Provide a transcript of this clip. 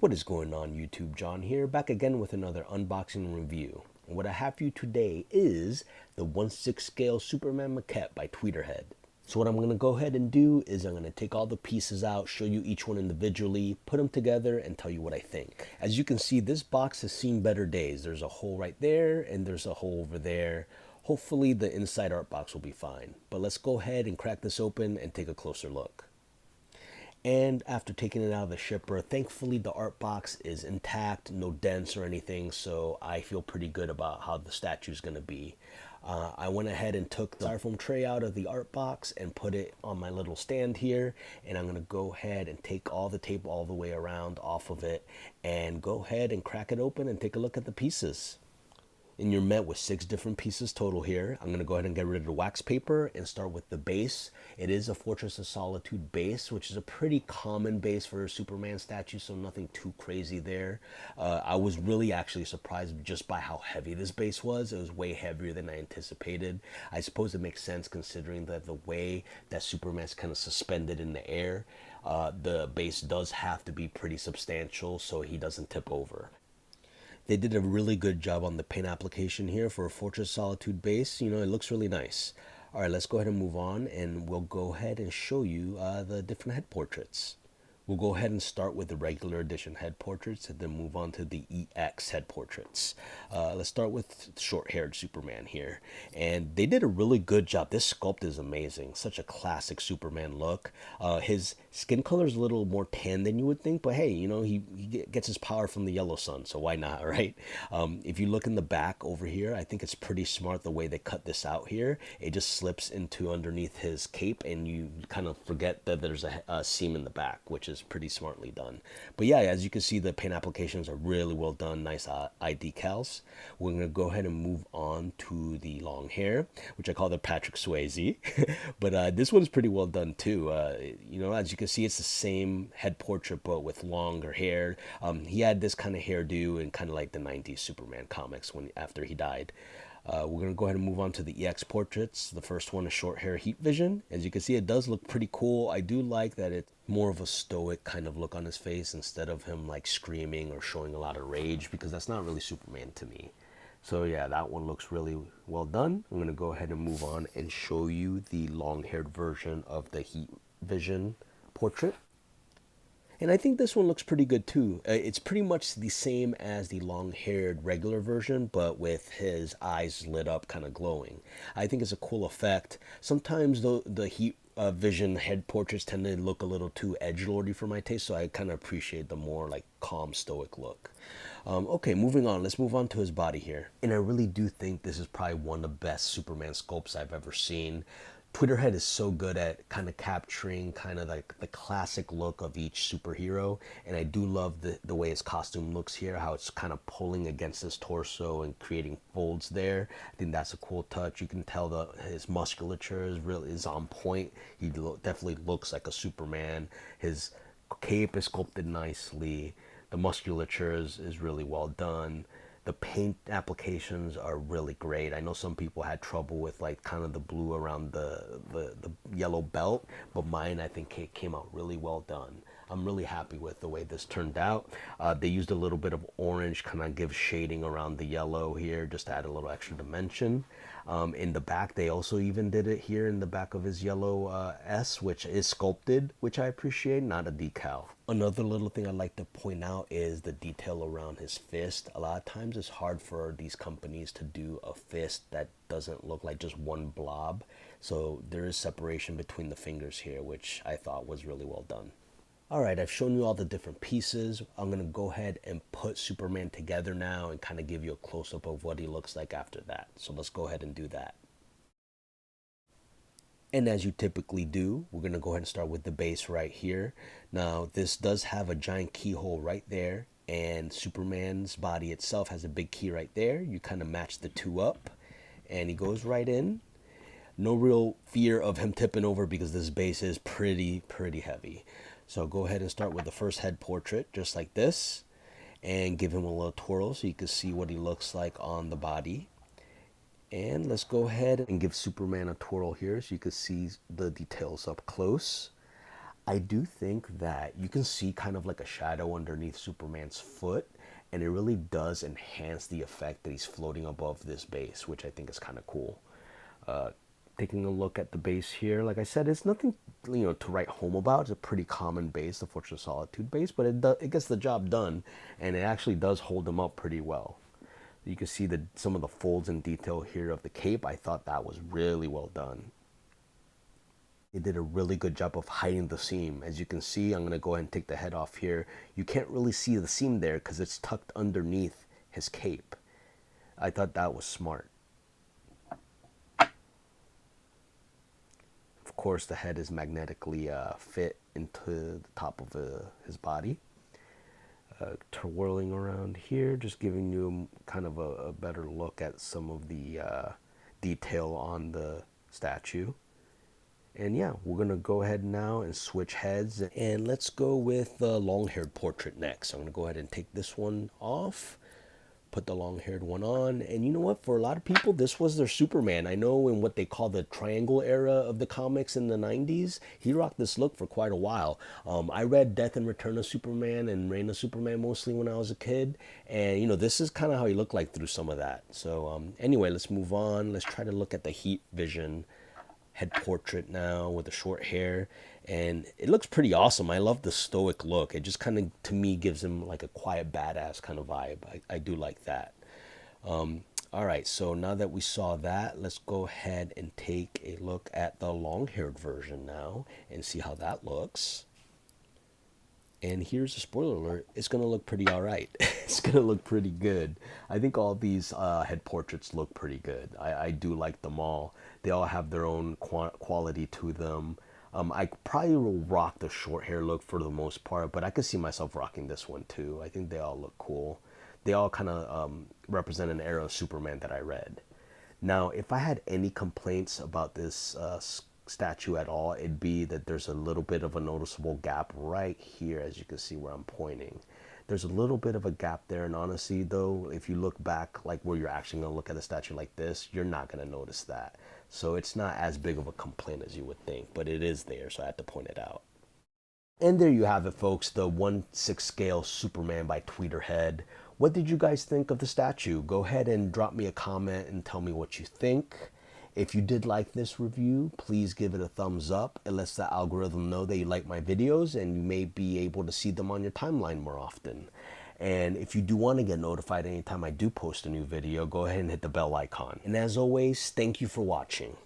What is going on YouTube? John here, back again with another unboxing review. And what I have for you today is the 1/6 scale Superman Maquette by Tweeterhead. So what I'm going to go ahead and do is I'm going to take all the pieces out, show you each one individually, put them together, and tell you what I think. As you can see, this box has seen better days. There's a hole right there, and there's a hole over there. Hopefully the inside art box will be fine. But let's go ahead and crack this open and take a closer look. And after taking it out of the shipper, thankfully the art box is intact, no dents or anything, so I feel pretty good about how the statue is going to be. I went ahead and took the styrofoam tray out of the art box and put it on my little stand here, and I'm going to go ahead and take all the tape all the way around off of it and go ahead and crack it open and take a look at the pieces. And you're met with 6 different pieces total here. I'm going to go ahead and get rid of the wax paper and start with the base. It is a Fortress of Solitude base, which is a pretty common base for a Superman statue, so nothing too crazy there. I was really actually surprised just by how heavy this base was. It was way heavier than I anticipated. I suppose it makes sense considering that the way that Superman's kind of suspended in the air, the base does have to be pretty substantial so he doesn't tip over. They did a really good job on the paint application here for a Fortress Solitude base. You know, it looks really nice. All right, let's go ahead and move on, and we'll go ahead and show you the different head portraits. We'll go ahead and start with the regular edition head portraits and then move on to the EX head portraits. Let's start with short-haired Superman here. And they did a really good job. This sculpt is amazing. Such a classic Superman look. His skin color is a little more tan than you would think, but hey, you know, he gets his power from the yellow sun, so why not, right? If you look in the back over here, I think it's pretty smart the way they cut this out here. It just slips into underneath his cape, and you kind of forget that there's a seam in the back, which is pretty smartly done. But yeah, as you can see, the paint applications are really well done. Nice eye decals. We're going to go ahead and move on to the long hair, which I call the Patrick Swayze. But this one's pretty well done too. You know, as you can see, it's the same head portrait but with longer hair. He had this kind of hairdo in kind of like the 90s Superman comics after he died. We're going to go ahead and move on to the EX portraits. The first one is short hair heat vision. As you can see, it does look pretty cool. I do like that it's more of a stoic kind of look on his face instead of him like screaming or showing a lot of rage, because that's not really Superman to me. So yeah, that one looks really well done. I'm going to go ahead and move on and show you the long-haired version of the heat vision portrait. And I think this one looks pretty good too. It's pretty much the same as the long-haired regular version, but with his eyes lit up, kind of glowing. I think it's a cool effect. Sometimes the heat vision head portraits tend to look a little too edgelordy for my taste, so I kind of appreciate the more like calm, stoic look. Okay, moving on. Let's move on to his body here. And I really do think this is probably one of the best Superman sculpts I've ever seen. Tweeterhead is so good at kind of capturing kind of like the classic look of each superhero, and I do love the way his costume looks here, how it's kind of pulling against his torso and creating folds there. I think that's a cool touch. You can tell his musculature is on point. He definitely looks like a Superman. His cape is sculpted nicely. The musculature is really well done. The paint applications are really great. I know some people had trouble with like kind of the blue around the yellow belt, but mine I think came out really well done. I'm really happy with the way this turned out. They used a little bit of orange, kind of give shading around the yellow here, just to add a little extra dimension. In the back, they also even did it here in the back of his yellow S, which is sculpted, which I appreciate, not a decal. Another little thing I'd like to point out is the detail around his fist. A lot of times it's hard for these companies to do a fist that doesn't look like just one blob. So there is separation between the fingers here, which I thought was really well done. Alright, I've shown you all the different pieces. I'm going to go ahead and put Superman together now and kind of give you a close-up of what he looks like after that. So let's go ahead and do that. And as you typically do, we're going to go ahead and start with the base right here. Now, this does have a giant keyhole right there, and Superman's body itself has a big key right there. You kind of match the two up, and he goes right in. No real fear of him tipping over because this base is pretty heavy. So go ahead and start with the first head portrait, just like this, and give him a little twirl so you can see what he looks like on the body. And let's go ahead and give Superman a twirl here so you can see the details up close. I do think that you can see kind of like a shadow underneath Superman's foot, and it really does enhance the effect that he's floating above this base, which I think is kind of cool. Uh, Taking a look at the base here, like I said, it's nothing to write home about. It's a pretty common base, the Fortress of Solitude base, but it gets the job done, and it actually does hold them up pretty well. You can see some of the folds and detail here of the cape. I thought that was really well done. It did a really good job of hiding the seam. As you can see, I'm going to go ahead and take the head off here. You can't really see the seam there because it's tucked underneath his cape. I thought that was smart. Of course, the head is magnetically fit into the top of his body. Twirling around here, just giving you kind of a better look at some of the detail on the statue. And yeah, we're gonna go ahead now and switch heads, and let's go with the long-haired portrait next. I'm gonna go ahead and take this one off, put the long-haired one on, and you know what? For a lot of people, this was their Superman. I know in what they call the triangle era of the comics in the 90s, he rocked this look for quite a while. I read Death and Return of Superman and Reign of Superman mostly when I was a kid, and this is kind of how he looked like through some of that. So anyway, let's move on. Let's try to look at the heat vision head portrait now with the short hair, and it looks pretty awesome. I love the stoic look. It just kind of, to me, gives him like a quiet badass kind of vibe. I do like that. All right, so now that we saw that, let's go ahead and take a look at the long-haired version now and see how that looks. And here's a spoiler alert, it's going to look pretty all right. It's going to look pretty good. I think all these head portraits look pretty good. I do like them all. They all have their own quality to them. I probably will rock the short hair look for the most part, but I could see myself rocking this one too. I think they all look cool. They all kind of represent an era of Superman that I read. Now, if I had any complaints about this statue at all, it'd be that there's a little bit of a noticeable gap right here, as you can see where I'm pointing. There's a little bit of a gap there, and honestly though, if you look back, like where you're actually going to look at a statue like this, you're not going to notice that. So it's not as big of a complaint as you would think, but it is there, so I had to point it out. And there you have it, folks, the 1/6 scale Superman by Tweeterhead. What did you guys think of the statue? Go ahead and drop me a comment and tell me what you think. If you did like this review, please give it a thumbs up. It lets the algorithm know that you like my videos, and you may be able to see them on your timeline more often. And if you do want to get notified anytime I do post a new video, go ahead and hit the bell icon. And as always, thank you for watching.